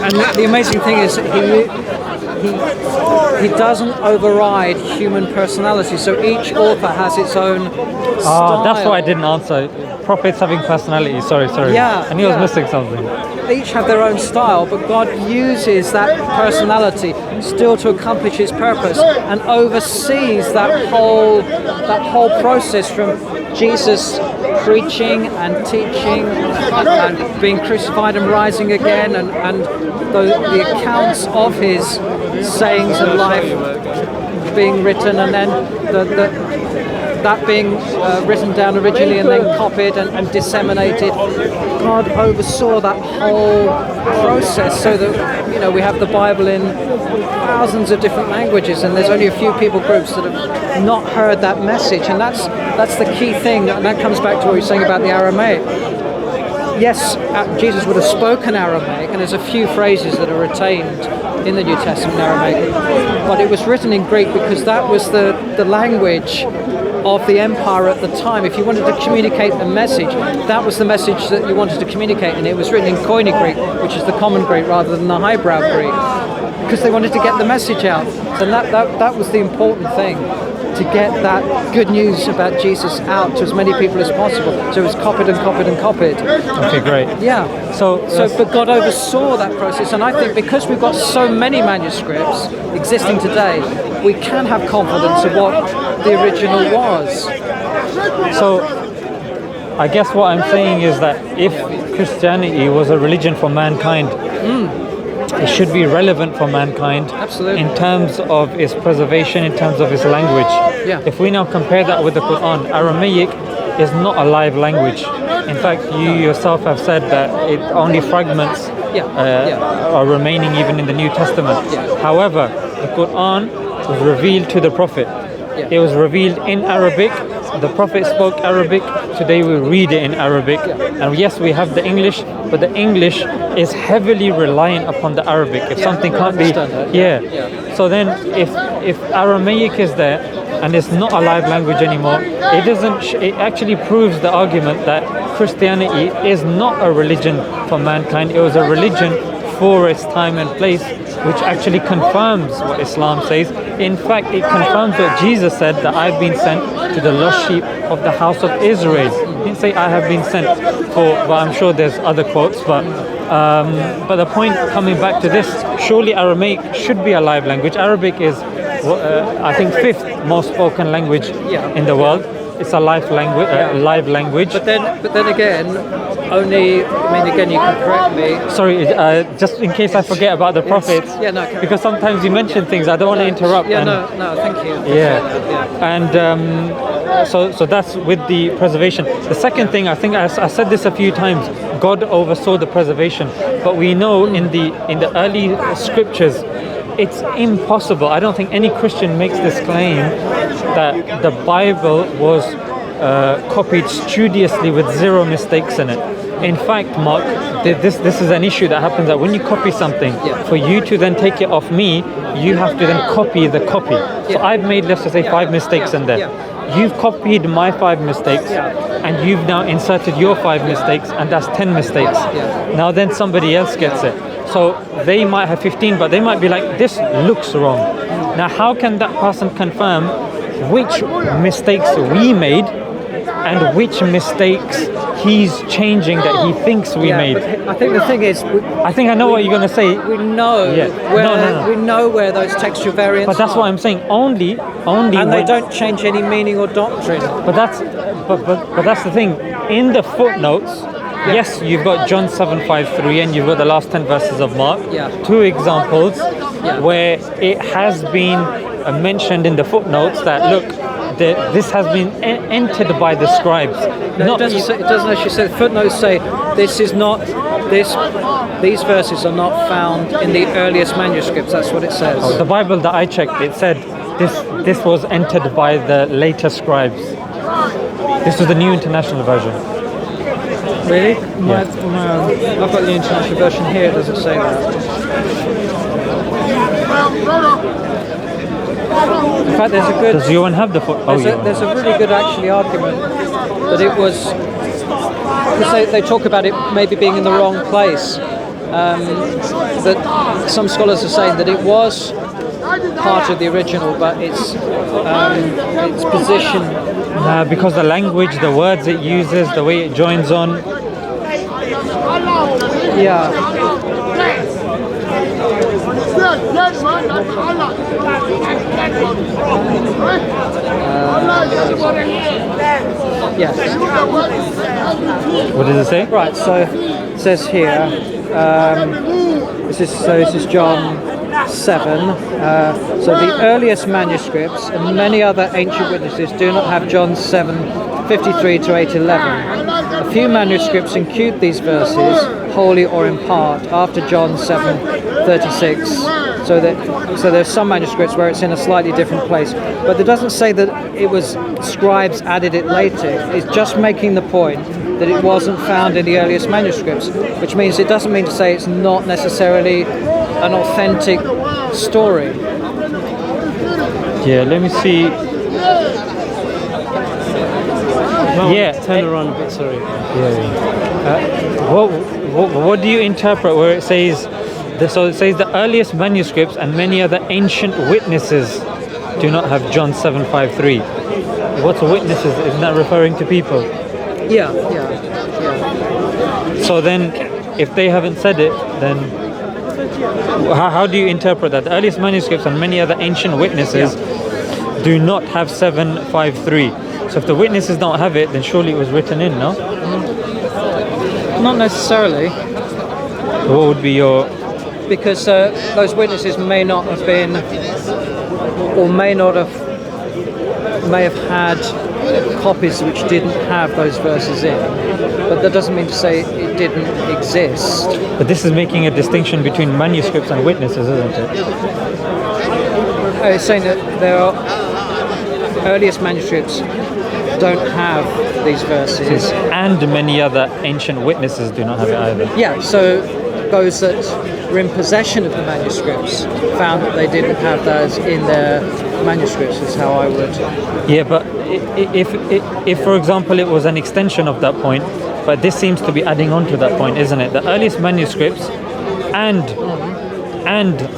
And the amazing thing is he doesn't override human personality. So each author has its own style. That's why I didn't answer. Prophets having personality. Sorry. Yeah, I knew I was missing something. Each have their own style, but God uses that personality still to accomplish His purpose, and oversees that whole process from Jesus preaching and teaching and being crucified and rising again, and the accounts of His sayings and life being written, and then that being written down originally and then copied and disseminated. God oversaw that whole process, so that we have the Bible in thousands of different languages, and there's only a few people groups that have not heard that message, and that's the key thing, and that comes back to what you're saying about the Aramaic. Yes, Jesus would have spoken Aramaic, and there's a few phrases that are retained in the New Testament in Aramaic, but it was written in Greek because that was the language of the empire at the time. If you wanted to communicate a message, that was the message that you wanted to communicate, and it was written in Koine Greek, which is the common Greek rather than the highbrow Greek, because they wanted to get the message out. So that was the important thing, to get that good news about Jesus out to as many people as possible. So it was copied and copied and copied. Okay, great. Yeah. So but God oversaw that process, and I think because we've got so many manuscripts existing today, we can have confidence of what the original was. So I guess what I'm saying is that if Christianity was a religion for mankind, it should be relevant for mankind. Absolutely. In terms of its preservation, in terms of its language. Yeah. If we now compare that with the Quran, Aramaic is not a live language. In fact, you yourself have said that only fragments are remaining even in the New Testament. Yeah. However, the Quran was revealed to the Prophet. Yeah. It was revealed in Arabic. The Prophet spoke Arabic. Today we read it in Arabic. And yes, we have the English, but the English is heavily reliant upon the Arabic. If something can't be... So then if Aramaic is there and it's not a live language anymore, it actually proves the argument that Christianity is not a religion for mankind. It was a religion for its time and place, which actually confirms what Islam says. In fact, it confirms what Jesus said, that I've been sent to the lost sheep of the house of Israel. He didn't say I have been sent but I'm sure there's other quotes, but the point coming back to this, surely Aramaic should be a live language. Arabic is, I think, 5th most spoken language in the world. It's a live language. But then again, again, you can correct me. Sorry, just in case I forget about the prophets. Because sometimes you mention things, I don't want to interrupt. No, thank you. And so that's with the preservation. The second thing, I think I said this a few times, God oversaw the preservation. But we know in the early scriptures, it's impossible. I don't think any Christian makes this claim that the Bible was copied studiously with 0 mistakes in it. In fact, Mark, this is an issue that happens, that when you copy something, for you to then take it off me, you have to then copy the copy. So I've made, let's just say, 5 mistakes in there. You've copied my 5 mistakes, and you've now inserted your 5 mistakes, and that's 10 mistakes. Now then somebody else gets it. So they might have 15, but they might be like, this looks wrong. Now how can that person confirm which mistakes we made and which mistakes he's changing that he thinks we made? I think the thing is, I think I know what you're going to say. We know we know where those textual variants But that's are. what I'm saying. Only and they don't change any meaning or doctrine. But that's the thing. In the footnotes, yes, you've got John 7:5-3, and you've got the last 10 verses of Mark. 2 examples where it has been mentioned in the footnotes that, look, this has been entered by the scribes. No, it doesn't actually say. Footnotes say these verses are not found in the earliest manuscripts. That's what it says. The Bible that I checked, it said this was entered by the later scribes. This is the New International Version. Really? I've got the international version here. Does it say that? In fact, there's a good... Does your one have the foot? There's a really good actually argument that it was because they talk about it maybe being in the wrong place. That some scholars are saying that it was part of the original, but its position. Because the language, the words it uses, the way it joins on. Yeah. Yes. What does it say? Right. So it says here. This is John 7. So the earliest manuscripts and many other ancient witnesses do not have John 7:53 to 8:11. A few manuscripts include these verses wholly or in part after John 7:36. So there's some manuscripts where it's in a slightly different place, but it doesn't say that it was scribes added it later. It's just making the point that it wasn't found in the earliest manuscripts, which means it doesn't mean to say it's not necessarily an authentic story. Yeah, let me see. Yeah, turn around a bit. Sorry. What do you interpret where it says? So it says the earliest manuscripts and many other ancient witnesses do not have John 7:53. What's witnesses? Isn't that referring to people? Yeah. So then, if they haven't said it, then how do you interpret that? The earliest manuscripts and many other ancient witnesses do not have 7:53. So if the witnesses don't have it, then surely it was written in, no? Not necessarily. What would be your... Because those witnesses may not have been, or may have had copies which didn't have those verses in, but that doesn't mean to say it didn't exist. But this is making a distinction between manuscripts and witnesses, isn't it? It's saying that there are earliest manuscripts don't have these verses, and many other ancient witnesses do not have it either. Yeah, so those that were in possession of the manuscripts found that they didn't have those in their manuscripts, is how I would... Yeah, but if for example it was an extension of that point, but this seems to be adding on to that point, isn't it? The earliest manuscripts and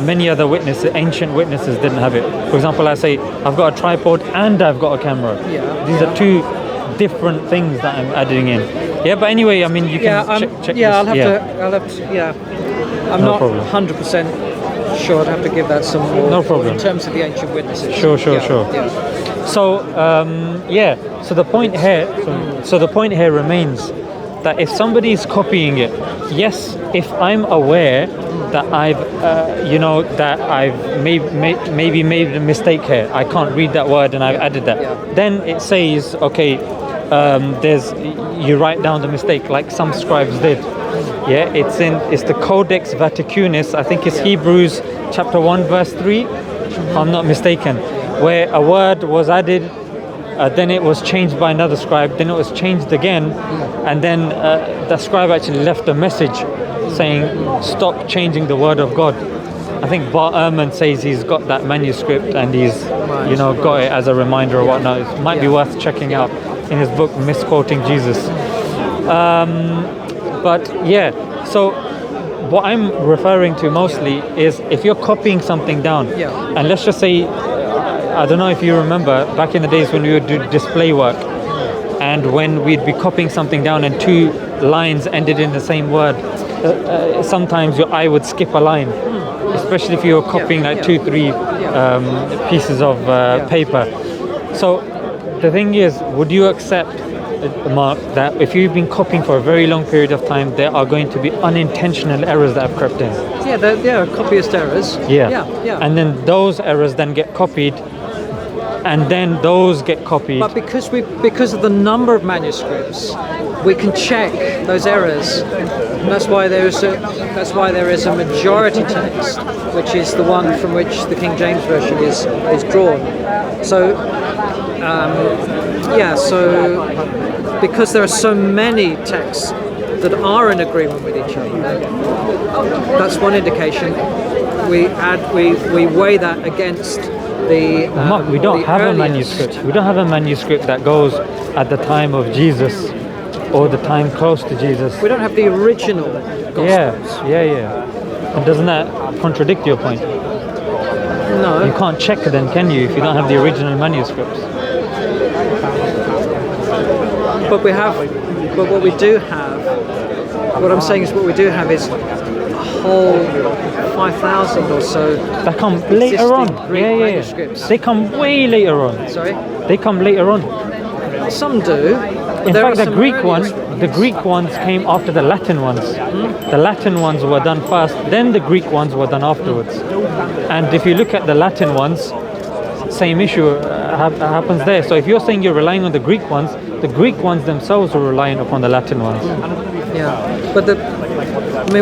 many other witnesses, ancient witnesses, didn't have it. For example, I say I've got a tripod and I've got a camera. These are two different things that I'm adding in. Yeah, but anyway, I mean, you can check yeah, this. I'll have to, yeah. I'm No not problem. 100% sure. I'd have to give that some more. No problem. In terms of the ancient witnesses. Sure. Yeah. So so the point here, remains that if somebody is copying it, yes, if I'm aware that I've maybe made a mistake here, I can't read that word and I've added that, then it says, okay, you write down the mistake like some scribes did. Yeah, it's the Codex Vaticanus, I think it's Hebrews chapter 1 verse 3, if I'm not mistaken, where a word was added, then it was changed by another scribe, then it was changed again, and then the scribe actually left a message saying, stop changing the word of God. I think Bar Ehrman says he's got that manuscript and he's got it as a reminder or whatnot. It might be worth checking out in his book Misquoting Jesus. But yeah, so what I'm referring to mostly is if you're copying something down, and let's just say, I don't know if you remember back in the days when we would do display work, and when we'd be copying something down and two lines ended in the same word, sometimes your eye would skip a line, especially if you were copying like 2-3 pieces of paper. So the thing is, would you accept, Mark, that if you've been copying for a very long period of time, there are going to be unintentional errors that have crept in? Yeah, there are copyist errors. Yeah. And then those errors then get copied, and then those get copied. But because of the number of manuscripts, we can check those errors. And that's why there is a majority text, which is the one from which the King James Version is drawn. So because there are so many texts that are in agreement with each other, that's one indication. We weigh that against the Mark, we don't have a manuscript. We don't have a manuscript that goes at the time of Jesus or the time close to Jesus. We don't have the original Gospels. Yeah. And doesn't that contradict your point? No. You can't check then, can you, if you don't have the original manuscripts? But what we do have, what I'm saying is what we do have is a whole 5,000 or so that come later on. Greek manuscripts. They come way later on. Sorry? They come later on. Some do. In fact, the Greek ones came after the Latin ones. The Latin ones were done first, then the Greek ones were done afterwards. And if you look at the Latin ones, same issue happens there. So if you're saying you're relying on the Greek ones themselves were relying upon the Latin ones. Yeah, but we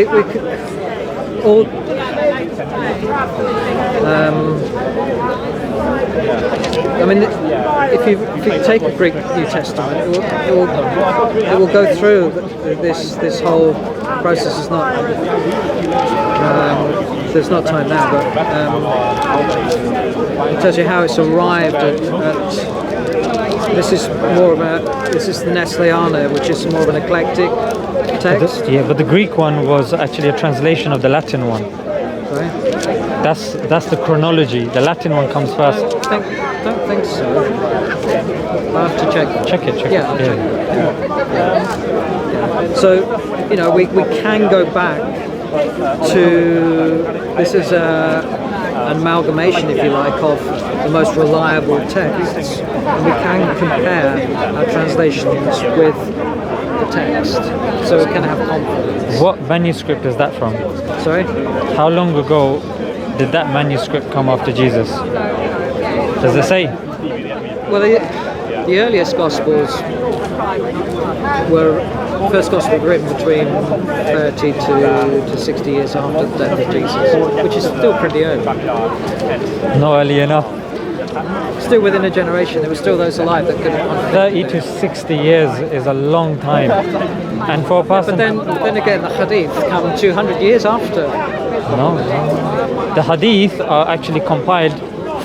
could all. If you take a Greek New Testament, it will go through this whole process. Is not. There's not time now, but it tells you how it's arrived at this is the Nestle-Ana, which is more of an eclectic text. But the Greek one was actually a translation of the Latin one. Sorry? That's the chronology. The Latin one comes first. Don't think so. I'll have to check. Check it. Yeah. So, we can go back to, this is an amalgamation, if you like, of the most reliable texts. And we can compare our translations with the text, so we can have confidence. What manuscript is that from? Sorry? How long ago did that manuscript come after Jesus? Does it say? Well, the earliest Gospels were, first Gospel written between 30 to 60 years after the death of Jesus, which is still pretty early. Not early enough. Still within a generation, there were still those alive that could have 30 to 60 years is a long time. And for a person... But then again, the Hadith come 200 years after. No. The Hadith are actually compiled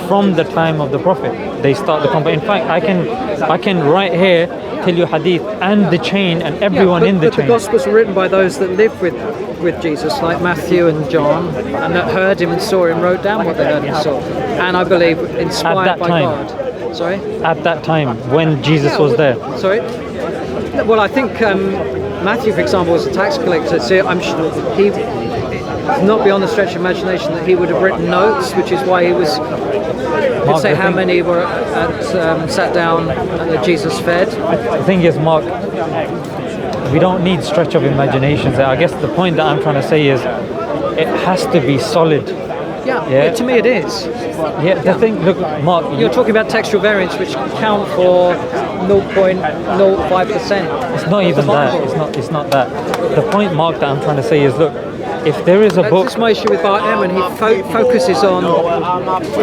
from the time of the Prophet. They start the compile. In fact, I can right here tell you Hadith and the chain and everyone in the chain. But the Gospels were written by those that lived with Jesus, like Matthew and John, and that heard him and saw him, wrote down what they heard and saw. And I believe inspired by God. Sorry? At that time, when Jesus was there. Sorry? Well, I think Matthew, for example, was a tax collector, so I'm sure he not beyond the stretch of imagination that he would have written notes, which is why he was. Could say how many were sat down and Jesus fed. The thing is, Mark, we don't need stretch of imaginations. I guess the point that I'm trying to say is, it has to be solid. Yeah. To me it is. Yeah, the thing, look, Mark, you're talking about textual variants which count for 0.05%. It's not even that. It's not that. The point, Mark, that I'm trying to say is, look, if there is a book... This is my issue with Bart Ehrman. He focuses on the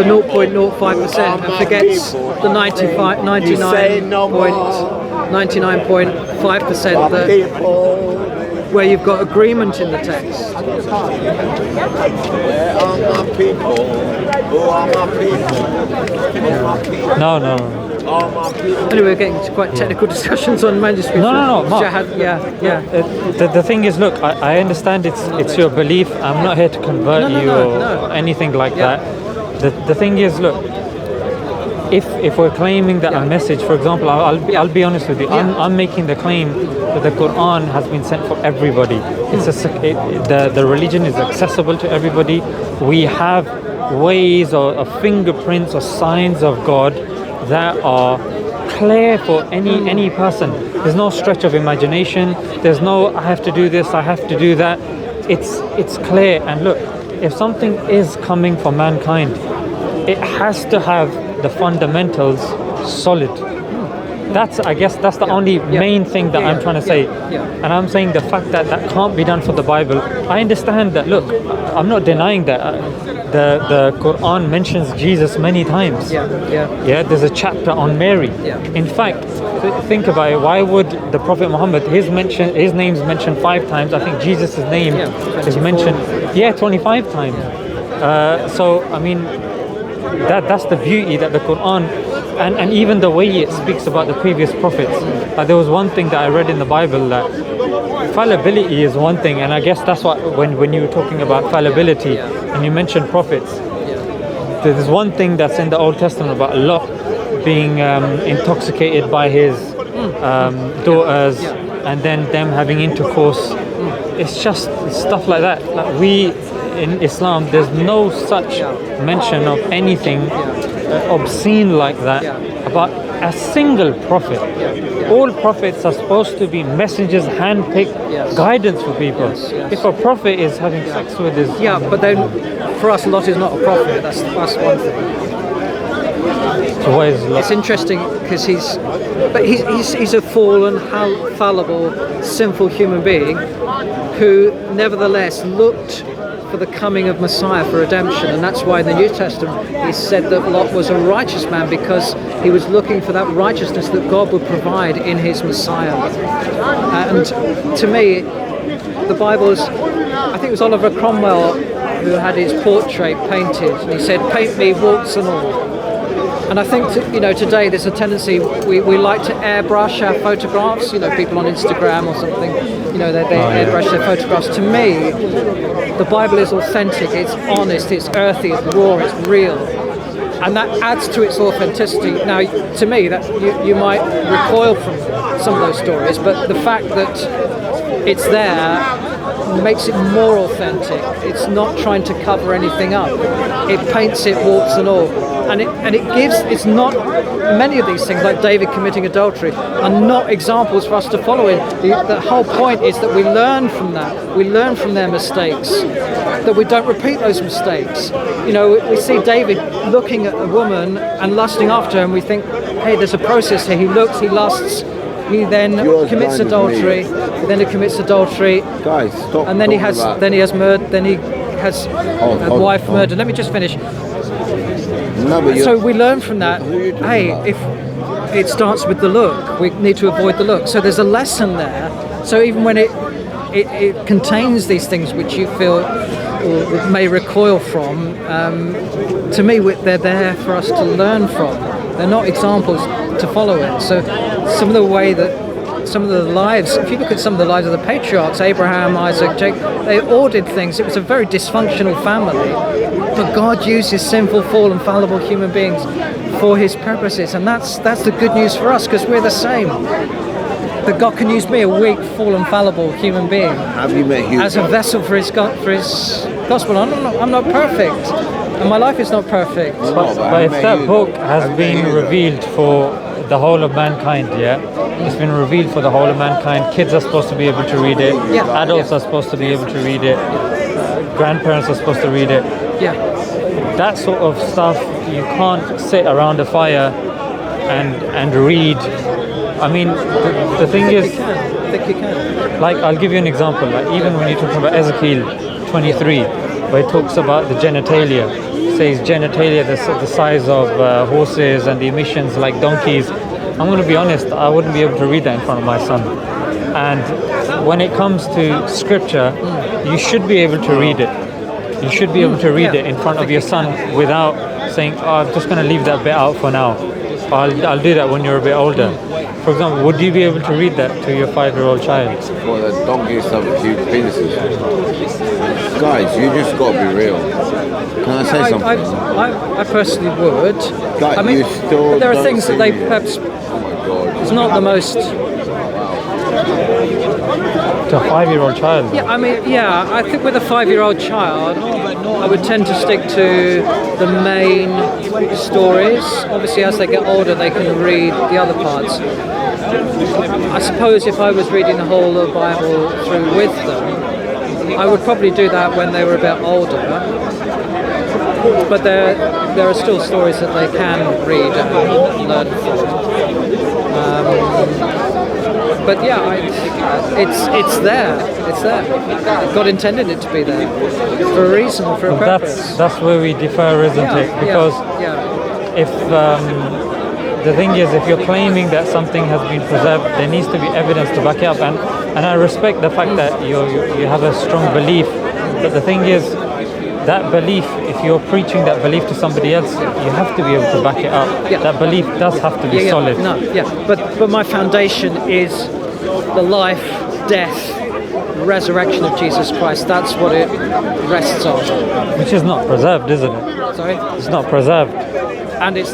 0.05% and forgets the 99.5% that where you've got agreement in the text. No. Anyway, we're getting to quite technical discussions on manuscripts. No, Mark. The thing is, look, I understand it's your belief. I'm not here to convert you or anything like that. The thing is, look, if we're claiming that a message, for example, I'll be honest with you, I'm making the claim that the Quran has been sent for everybody. The religion is accessible to everybody. We have ways or fingerprints or signs of God that are clear for any person. There's no stretch of imagination. There's no I have to do this, I have to do that. It's clear. And look, if something is coming for mankind, it has to have the fundamentals solid. I guess that's the only main thing that I'm trying to say. And I'm saying the fact that can't be done for the Bible. I understand that. Look, I'm not denying that. The Quran mentions Jesus many times. There's a chapter on Mary. In fact, think about it. Why would the Prophet Muhammad, his name's mentioned 5 times? I think Jesus' name is mentioned 25 times. So I mean, that's the beauty that the Quran and even the way it speaks about the previous prophets. There was one thing that I read in the Bible, that fallibility is one thing, and I guess that's what when you were talking about fallibility and you mentioned prophets, there's one thing that's in the Old Testament about Lot being intoxicated by his daughters and then them having intercourse. It's just stuff like that. Like we in Islam, there's no such mention of anything obscene like that about a single prophet. All prophets are supposed to be messengers, handpicked guidance for people. If a prophet is having sex with his... but then for us, Lot is not a prophet. That's one thing. So what is Lot? It's interesting because he's a fallen, fallible, sinful human being who nevertheless looked for the coming of Messiah for redemption, and that's why in the New Testament he said that Lot was a righteous man, because he was looking for that righteousness that God would provide in his Messiah. And to me, the Bible's, I think it was Oliver Cromwell who had his portrait painted, and he said, "Paint me warts and all." And I think today there's a tendency we like to airbrush our photographs. People on Instagram or something, they airbrush their photographs. To me, the Bible is authentic. It's honest. It's earthy. It's raw. It's real, and that adds to its authenticity. Now, to me, that you might recoil from some of those stories, but the fact that it's there makes it more authentic. It's not trying to cover anything up. It paints it warts and all. And it gives, it's not, many of these things, like David committing adultery, are not examples for us to follow in. The whole point is that we learn from that. We learn from their mistakes, that we don't repeat those mistakes. We see David looking at a woman and lusting after her, and we think, hey, there's a process here. He looks, he lusts, he then commits adultery, then he commits adultery. Guys, stop. And then he has murder, then he has a wife murdered. Let me just finish. So we learn from that, hey, if it starts with the look, we need to avoid the look. So there's a lesson there. So even when it contains these things which you feel or may recoil from, to me they're there for us to learn from. They're not examples to follow in. So some of the lives, if you look at some of the lives of the patriarchs, Abraham, Isaac, Jacob, they all did things. It was a very dysfunctional family, but God uses sinful, fallen, fallible human beings for his purposes, and that's the good news for us, because we're the same. That God can use me, a weak, fallen, fallible human being, Have you met Hugh? as a vessel for his gospel. I'm not perfect, and my life is not perfect. But if that book has been revealed for the whole of mankind, it's been revealed for the whole of mankind. Kids are supposed to be able to read it. Adults are supposed to be able to read it. Grandparents are supposed to read it. That sort of stuff, you can't sit around a fire and read. I mean, the thing is, I think you can. like, I'll give you an example. Like, even when you're talking about Ezekiel 23, where it talks about the genitalia, it says genitalia the size of horses and the emissions like donkeys. I'm going to be honest, I wouldn't be able to read that in front of my son. And when it comes to scripture, you should be able to read it. You should be able to read it in front of your son without saying, I'm just going to leave that bit out for now. I'll do that when you're a bit older. For example, would you be able to read that to your 5-year-old child? Well, the donkeys have huge penises. Guys, you just got to be real. Can I say something? I personally would. Guys, I mean, you still there are don't things that see they it. perhaps. Oh my God. It's not the most. To a 5-year-old child? Yeah, I mean, I think with a 5-year-old child, I would tend to stick to the main stories. Obviously, as they get older, they can read the other parts. I suppose if I was reading the whole of the Bible through with them, I would probably do that when they were a bit older. But there are still stories that they can read and learn from. But it's there. It's there. God intended it to be there for a reason, for a purpose. That's where we differ, isn't it? Because if the thing is, if you're claiming that something has been preserved, there needs to be evidence to back it up. And I respect the fact that you have a strong belief. But the thing is, that belief, if you're preaching that belief to somebody else, you have to be able to back it up. Yeah. That belief does have to be solid. No, yeah. But my foundation is the life, death, resurrection of Jesus Christ. That's what it rests on. Which is not preserved, isn't it? Sorry? It's not preserved. And it's